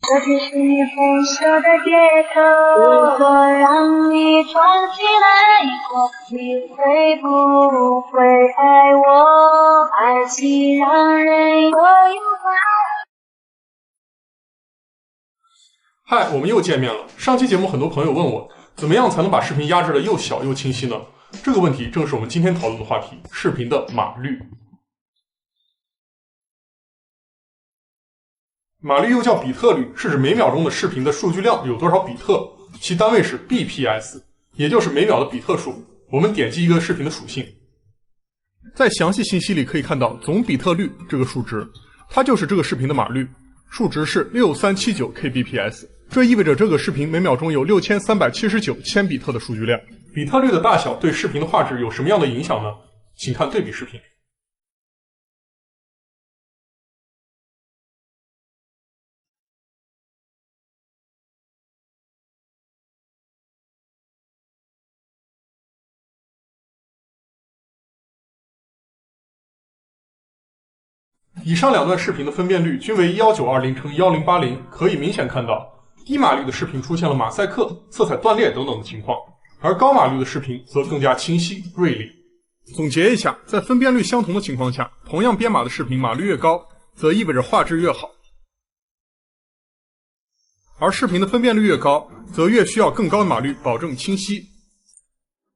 这只是你红色的街头，如果让你闯进来过，你会不会爱我？爱情让人有嗨，我们又见面了。上期节目很多朋友问我，怎么样才能把视频压制的又小又清晰呢？这个问题正是我们今天讨论的话题，视频的码率。码率又叫比特率，是指每秒钟的视频的数据量有多少比特，其单位是 bps， 也就是每秒的比特数。我们点击一个视频的属性，在详细信息里可以看到总比特率这个数值，它就是这个视频的码率，数值是6379 kbps， 这意味着这个视频每秒钟有6379千比特的数据量。比特率的大小对视频的画质有什么样的影响呢？请看对比视频。以上两段视频的分辨率均为1920×1080，可以明显看到，低码率的视频出现了马赛克、色彩断裂等等的情况，而高码率的视频则更加清晰、锐利。总结一下，在分辨率相同的情况下，同样编码的视频码率越高，则意味着画质越好；而视频的分辨率越高，则越需要更高的码率保证清晰。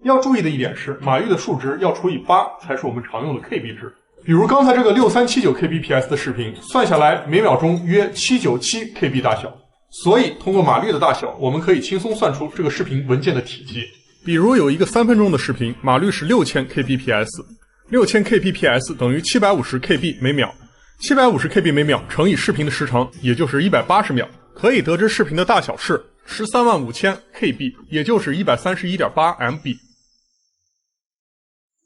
要注意的一点是，码率的数值要除以8才是我们常用的 KB 值。比如刚才这个6379 kbps 的视频，算下来每秒钟约797 KB 大小，所以通过码率的大小，我们可以轻松算出这个视频文件的体积。比如有一个3分钟的视频，码率是6000 kbps，6000 kbps 等于750 KB 每秒，750 KB 每秒乘以视频的时长，也就是180秒，可以得知视频的大小是135000 KB， 也就是 131.8 MB。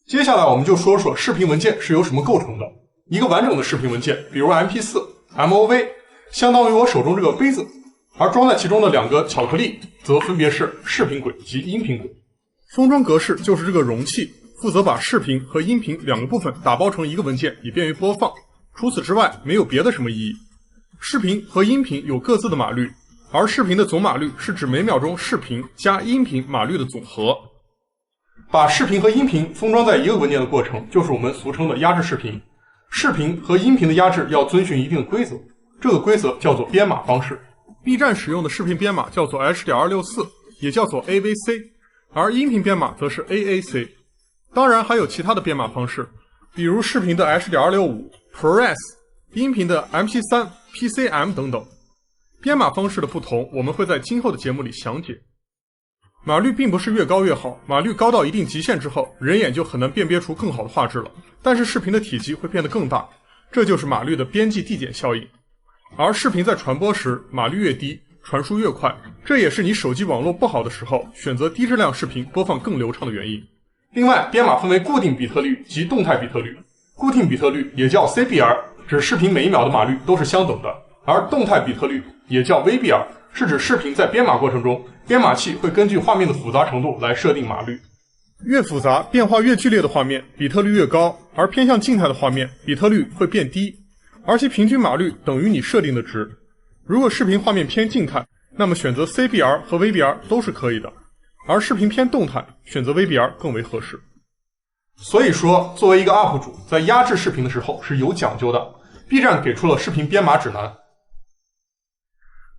接下来我们就说说视频文件是由什么构成的。一个完整的视频文件，比如 MP4、MOV， 相当于我手中这个杯子，而装在其中的两个巧克力则分别是视频轨及音频轨。封装格式就是这个容器，负责把视频和音频两个部分打包成一个文件，以便于播放。除此之外，没有别的什么意义。视频和音频有各自的码率，而视频的总码率是指每秒钟视频加音频码率的总和。把视频和音频封装在一个文件的过程，就是我们俗称的压制视频。视频和音频的压制要遵循一定的规则，这个规则叫做编码方式。B 站使用的视频编码叫做 H.264， 也叫做 AVC， 而音频编码则是 AAC。当然还有其他的编码方式，比如视频的 H.265、ProRes， 音频的 MP3、PCM 等等。编码方式的不同，我们会在今后的节目里详解。码率并不是越高越好，码率高到一定极限之后，人眼就很难辨别出更好的画质了，但是视频的体积会变得更大，这就是码率的边际递减效应。而视频在传播时，码率越低，传输越快，这也是你手机网络不好的时候选择低质量视频播放更流畅的原因。另外，编码分为固定比特率及动态比特率。固定比特率也叫 CBR， 指视频每一秒的码率都是相等的，而动态比特率也叫 VBR， 是指视频在编码过程中，编码器会根据画面的复杂程度来设定码率。越复杂、变化越剧烈的画面，比特率越高，而偏向静态的画面，比特率会变低，而其平均码率等于你设定的值。如果视频画面偏静态，那么选择 CBR 和 VBR 都是可以的，而视频偏动态，选择 VBR 更为合适。所以说，作为一个 UP 主，在压制视频的时候是有讲究的。B 站给出了视频编码指南，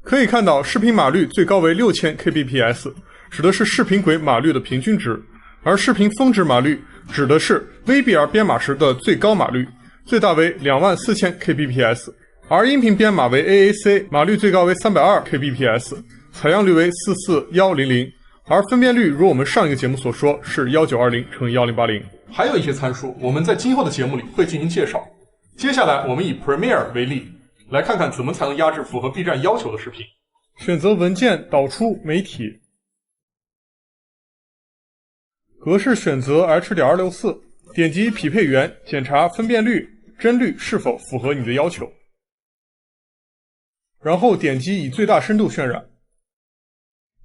可以看到视频码率最高为6000 kbps， 指的是视频轨码率的平均值，而视频峰值码率指的是 VBR 编码时的最高码率，最大为24000 kbps， 而音频编码为 AAC， 码率最高为320 kbps， 采样率为44100，而分辨率如我们上一个节目所说是1920×1080。还有一些参数，我们在今后的节目里会进行介绍。接下来我们以 Premiere 为例，来看看怎么才能压制符合 B 站要求的视频。选择文件导出媒体，格式选择 H.264， 点击匹配源，检查分辨率、帧率是否符合你的要求，然后点击以最大深度渲染。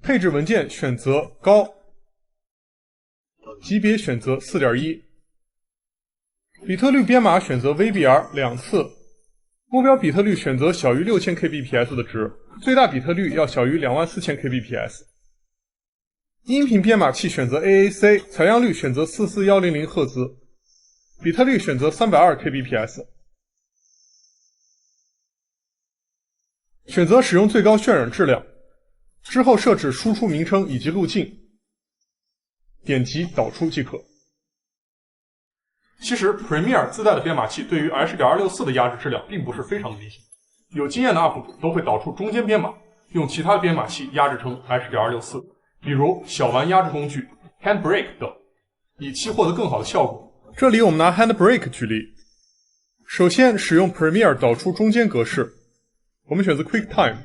配置文件选择高，级别选择 4.1， 比特率编码选择 VBR 2次，目标比特率选择小于6000 kbps 的值，最大比特率要小于24000 kbps。音频编码器选择 AAC， 采样率选择44100赫兹，比特率选择320 kbps。选择使用最高渲染质量，之后设置输出名称以及路径，点击导出即可。其实 Premiere 自带的编码器对于 H.264 的压制质量并不是非常的理想，有经验的 UP 主都会导出中间编码，用其他的编码器压制成 H.264， 比如小玩压制工具 Handbrake 等，以期获得更好的效果。这里我们拿 Handbrake 举例，首先使用 Premiere 导出中间格式，我们选择 QuickTime，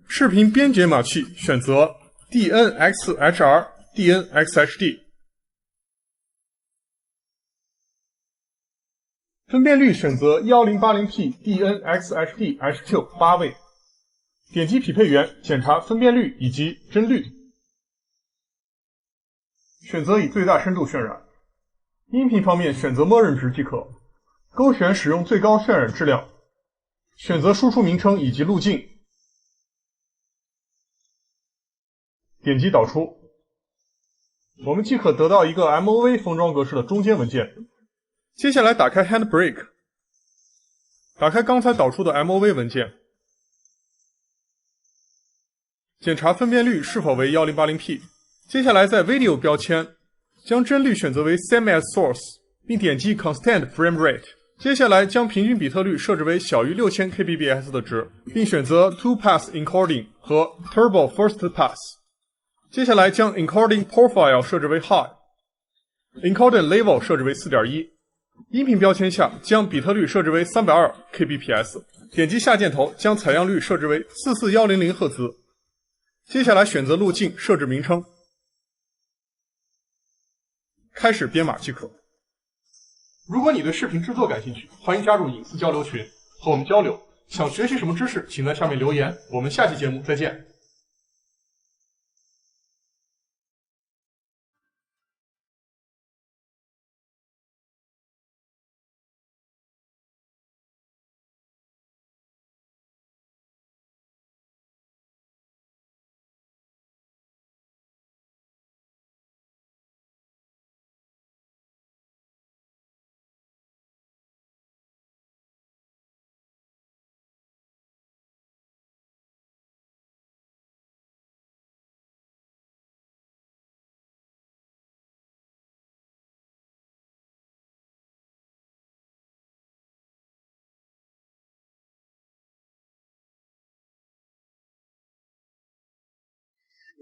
视频编解码器选择 DNxHR、DNxHD， 分辨率选择 1080p DNxHD HQ 8位，点击匹配源检查分辨率以及帧率，选择以最大深度渲染。音频方面选择默认值即可，勾选使用最高渲染质量，选择输出名称以及路径，点击导出，我们即可得到一个 MOV 封装格式的中间文件。接下来打开 Handbrake， 打开刚才导出的 MOV 文件，检查分辨率是否为 1080p。 接下来在 Video 标签将帧率选择为 Same as Source， 并点击 Constant Frame Rate。 接下来将平均比特率设置为小于6000 kbps 的值，并选择 Two Pass Encoding 和 Turbo First Pass。 接下来将 Encoding Profile 设置为 High， Encoding Level 设置为 4.1。 音频标签下将比特率设置为320 kbps， 点击下箭头将采样率设置为44100赫兹。接下来选择路径设置名称，开始编码即可。如果你对视频制作感兴趣，欢迎加入隐私交流群和我们交流。想学习什么知识，请在下面留言。我们下期节目再见。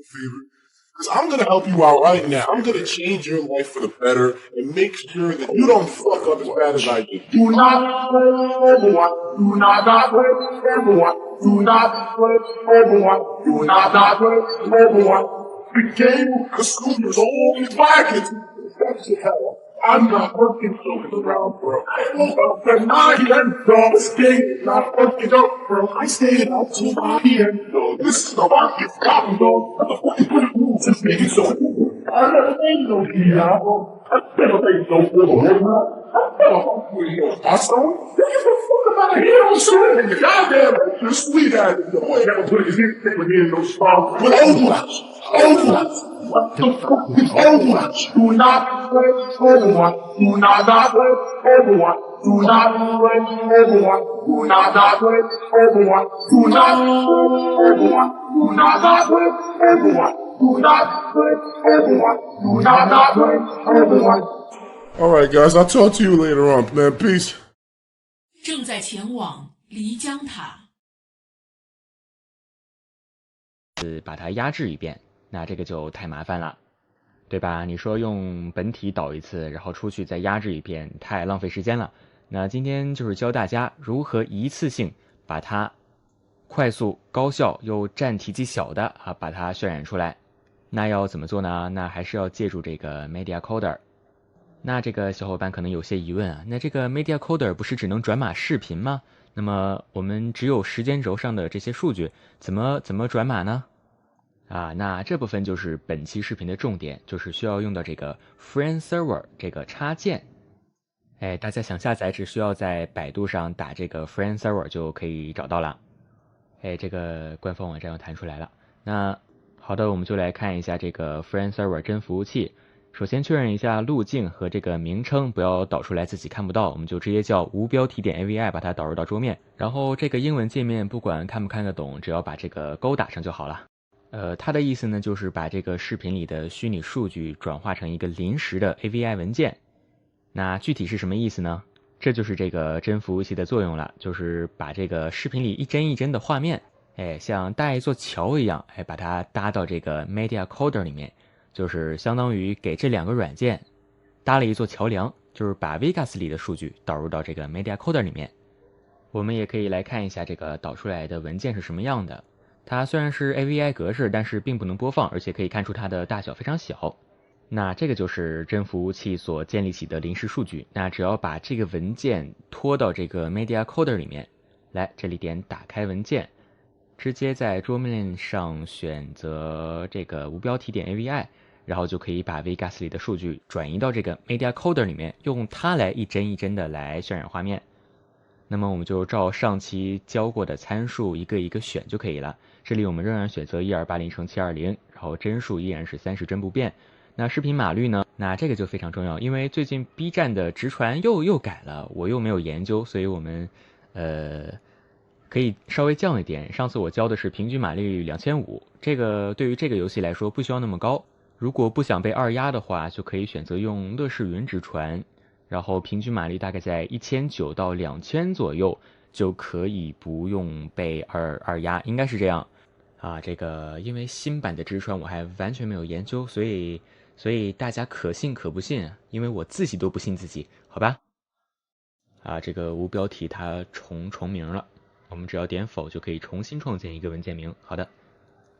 Because I'm going to help you out right now. I'm going to change your life for the better and make sure that you don't fuck up as bad as I did. Do not play Overwatch. Do not play Overwatch. Do not play Overwatch. Do not play Overwatch. The game, the school is always black. It's the hell. I'm not working so around, bro. I woke up at 9 p.m. This game is not working out, bro. I stayed up till 5 p.m. This is the market problem, bro. What the fuck is going on? Just making so. I never made no Diablo. I never made no Overwatch. I never fucked with no Hearthstone. Get the fuck out of here, I'm sorry. And the goddamn your sweet ass. The boy never put his dick with me in no spot. With Overwatch. Overwatch. What the fuck is Overwatch? Do not play Overwatch. Do not play Overwatch. Do not play Overwatch. Do not play Overwatch. Do not play Overwatch. Do not play Overwatch. Do not play Overwatch. Do not play Overwatch. Alright guys, I'll talk to you later on, man. Peace. 正在前往漓江塔。把它压制一遍，那这个就太麻烦了，对吧？你说用本体导一次，然后出去再压制一遍，太浪费时间了。那今天就是教大家如何一次性把它快速、高效又占体积小的把它渲染出来。那要怎么做呢？那还是要借助这个 Media Coder。那这个小伙伴可能有些疑问啊，那这个 Media Coder 不是只能转码视频吗？那么我们只有时间轴上的这些数据，怎么转码呢？那这部分就是本期视频的重点，就是需要用到这个 Frame Server 这个插件。大家想下载只需要在百度上打这个 Friend Server 就可以找到了。这个官方网站又弹出来了。那好的，我们就来看一下这个 Friend Server 真服务器。首先确认一下路径和这个名称，不要导出来自己看不到，我们就直接叫无标题点 AVI 把它导入到桌面。然后这个英文界面不管看不看得懂，只要把这个勾打上就好了。它的意思呢，就是把这个视频里的虚拟数据转化成一个临时的 AVI 文件。那具体是什么意思呢？这就是这个真服务器的作用了，就是把这个视频里一帧一帧的画面，像搭一座桥一样，把它搭到这个 Media Coder 里面，就是相当于给这两个软件搭了一座桥梁，就是把 Vegas 里的数据导入到这个 Media Coder 里面。我们也可以来看一下这个导出来的文件是什么样的。它虽然是 AVI 格式，但是并不能播放，而且可以看出它的大小非常小。那这个就是真服务器所建立起的临时数据。那只要把这个文件拖到这个 Media Coder 里面，来这里点打开文件，直接在桌面上选择这个无标题点 AVI， 然后就可以把 Vegas 里的数据转移到这个 Media Coder 里面，用它来一帧一帧的来渲染画面。那么我们就照上期教过的参数一个一个选就可以了。这里我们仍然选择1280×720，然后帧数依然是30帧不变。那视频码率呢？那这个就非常重要，因为最近 B 站的直传又改了，我又没有研究，所以我们可以稍微降一点。上次我教的是平均码率2500，这个对于这个游戏来说不需要那么高。如果不想被二压的话，就可以选择用乐视云直传。然后平均码率大概在1900到2000左右，就可以不用被二压，应该是这样啊。这个因为新版的直传我还完全没有研究，所以大家可信可不信，因为我自己都不信自己，好吧？啊，这个无标题它重名了，我们只要点否就可以重新创建一个文件名。好的，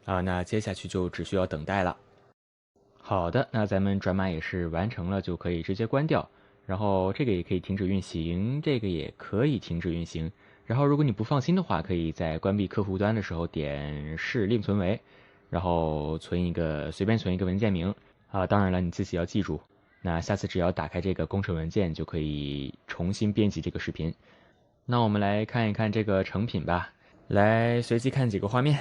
那接下去就只需要等待了。好的，那咱们转码也是完成了，就可以直接关掉。然后这个也可以停止运行，这个也可以停止运行。然后如果你不放心的话，可以在关闭客户端的时候点是另存为，然后随便存一个文件名当然了，你自己要记住。那下次只要打开这个工程文件，就可以重新编辑这个视频。那我们来看一看这个成品吧。来随机看几个画面，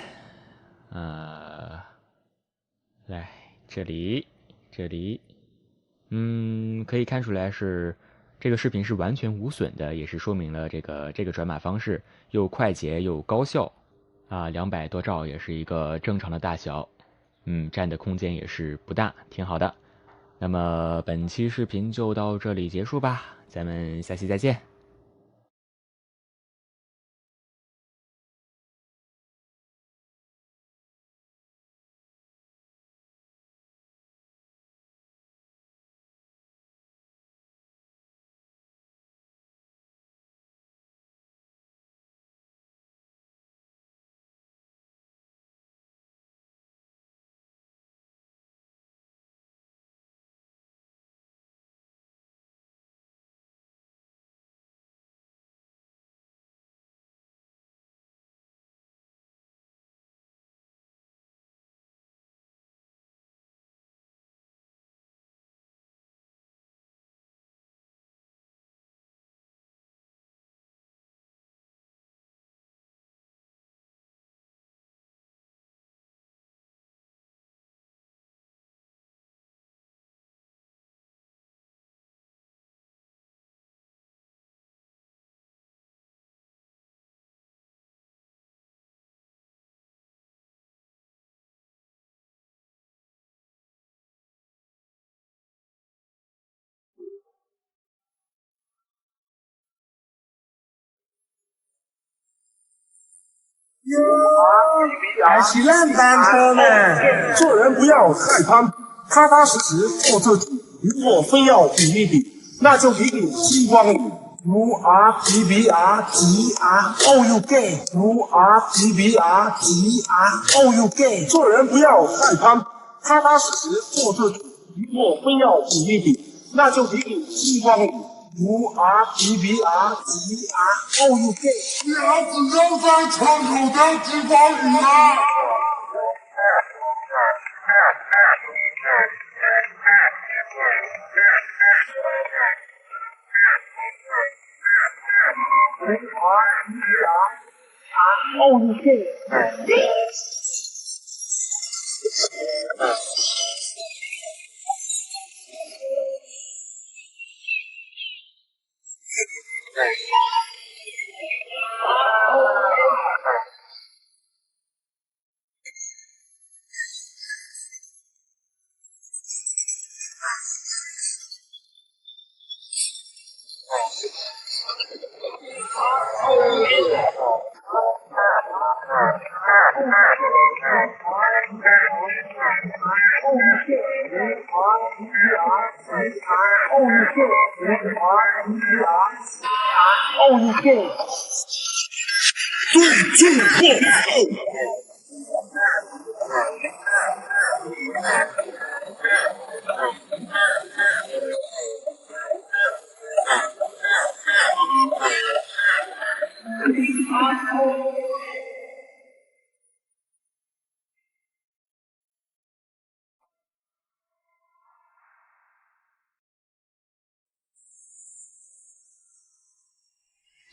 来这里。可以看出来是这个视频是完全无损的，也是说明了这个转码方式又快捷又高效200多兆也是一个正常的大小，占的空间也是不大，挺好的。那么本期视频就到这里结束吧，咱们下期再见。还骑烂单车呢！做人不要太攀，踏踏实实做自己。如果非要比一比，那就比比激光里。U R P B R G R O U gay U R P B R G R O U gay。做人不要太攀，踏踏实实做自己。如果非要比一比，那就比比激光里。U R P B R G R O U gay。你还只要在窗口的激光里啊！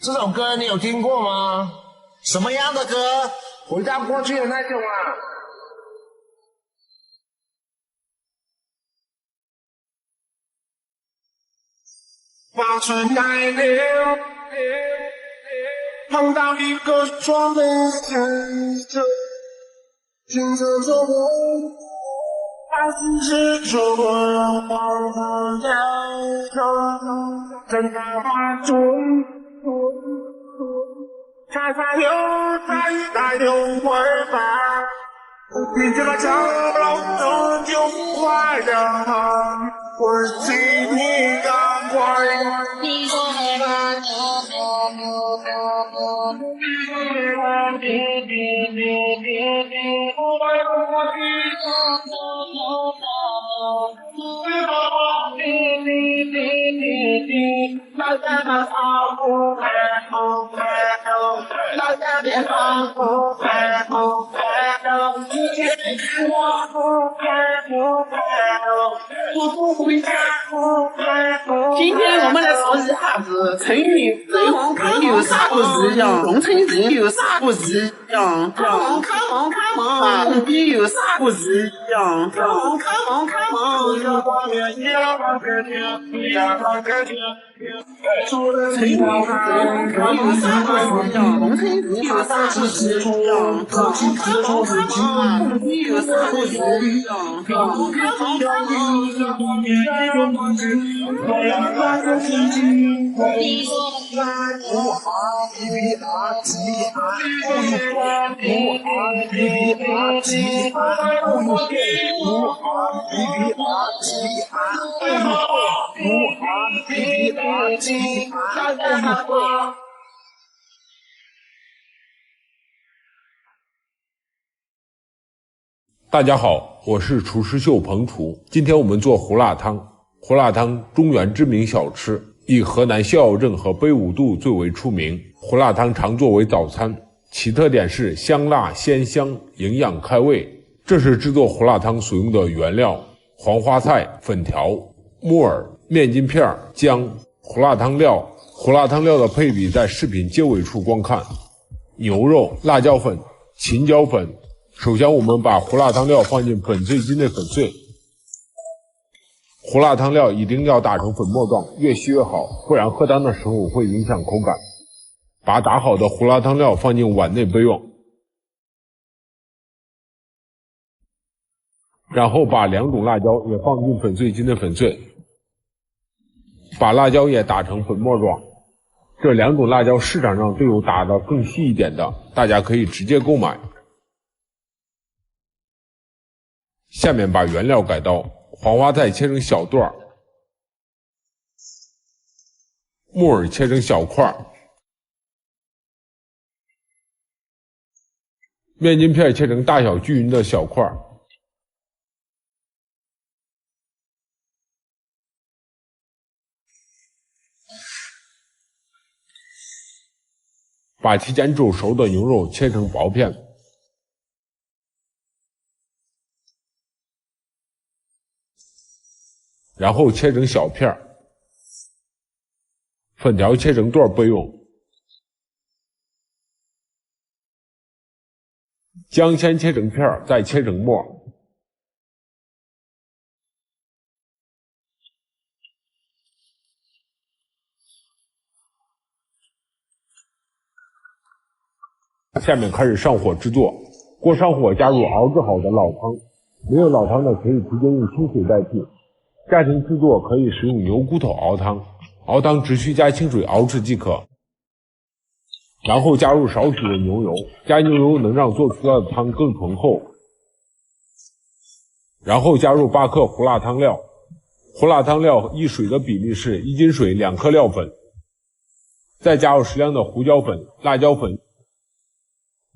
这首歌你有听过吗？什么样的歌？回到过去的那种啊。把春带流，碰到一个专门看着，听着说我，还是执着让我要走，真的把准。才有才有回答，你这个角落就快乐，我是你的快乐。你说今天我们来说一下子成语最红看有啥不一样，农村人有啥不一样，看梦你有啥不一样，看梦成语最红看有啥不一样，农村人有啥不一样，看梦你有啥不一样，看梦大家好，我是厨师秀彭厨。今天我们做胡辣汤。胡辣汤中原知名小吃，以河南孝药镇和北五渡最为出名。胡辣汤常作为早餐，其特点是香辣鲜香，营养开胃。这是制作胡辣汤所用的原料：黄花菜、粉条、木耳、面筋片、姜、胡辣汤料。胡辣汤料的配比在视频结尾处观看。牛肉、辣椒粉、秦椒粉。首先我们把胡辣汤料放进粉碎机内粉碎。胡辣汤料一定要打成粉末状，越稀越好，不然喝汤的时候会影响口感。把打好的胡辣汤料放进碗内备用。然后把2种辣椒也放进粉碎机内粉碎。把辣椒也打成粉末状。这2种辣椒市场上都有打得更细一点的，大家可以直接购买。下面把原料改刀，黄花菜切成小段，木耳切成小块，面筋片切成大小均匀的小块，把提前煮熟的牛肉切成薄片，然后切成小片，粉条切成段备用。姜先切成片，再切成末。下面开始上火制作，锅上火，加入熬制好的老汤，没有老汤的可以直接用清水代替。家庭制作可以使用牛骨头熬汤，熬汤只需加清水熬制即可。然后加入少许的牛油，加牛油能让做出来的汤更醇厚。然后加入8克胡辣汤料，胡辣汤料一水的比例是1斤水2克料粉，再加入适量的胡椒粉、辣椒粉，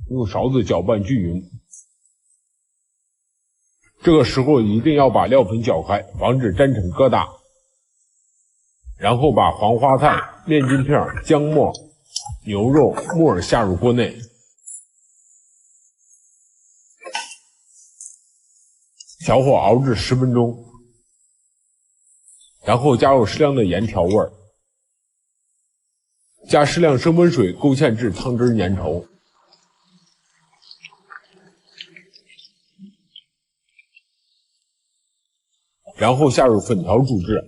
用勺子搅拌均匀。这个时候一定要把料粉搅开，防止粘成疙瘩。然后把黄花菜、面筋片、姜末、牛肉、木耳下入锅内，小火熬制10分钟，然后加入适量的盐调味，加适量升温水勾芡至汤汁粘稠。然后下入粉条煮制，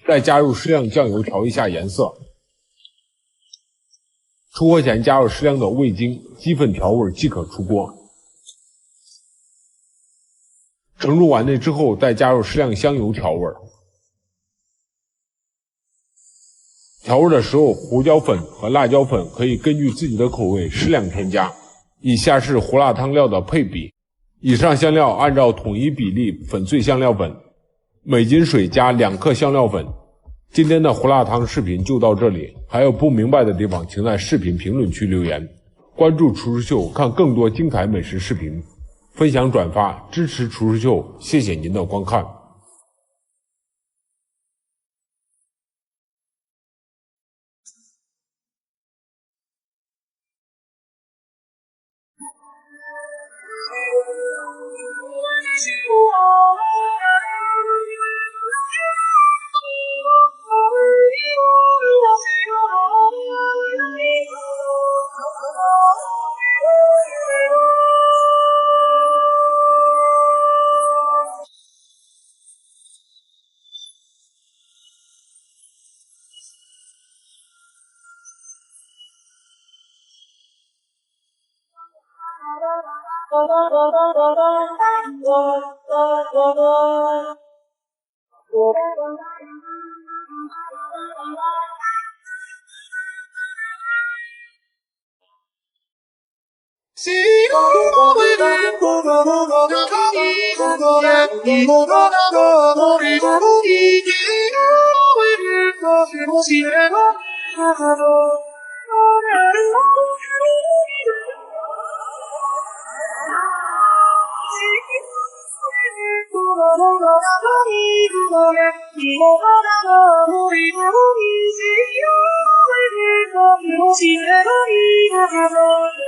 再加入适量酱油调一下颜色。出锅前加入适量的味精、鸡粉调味即可出锅。盛入碗内之后，再加入适量香油调味。调味的时候，胡椒粉和辣椒粉可以根据自己的口味适量添加。以下是胡辣汤料的配比。以上香料按照统一比例粉碎香料粉，每斤水加2克香料粉。今天的胡辣汤视频就到这里，还有不明白的地方请在视频评论区留言。关注厨师秀，看更多精彩美食视频，分享转发支持厨师秀，谢谢您的观看。Thank you.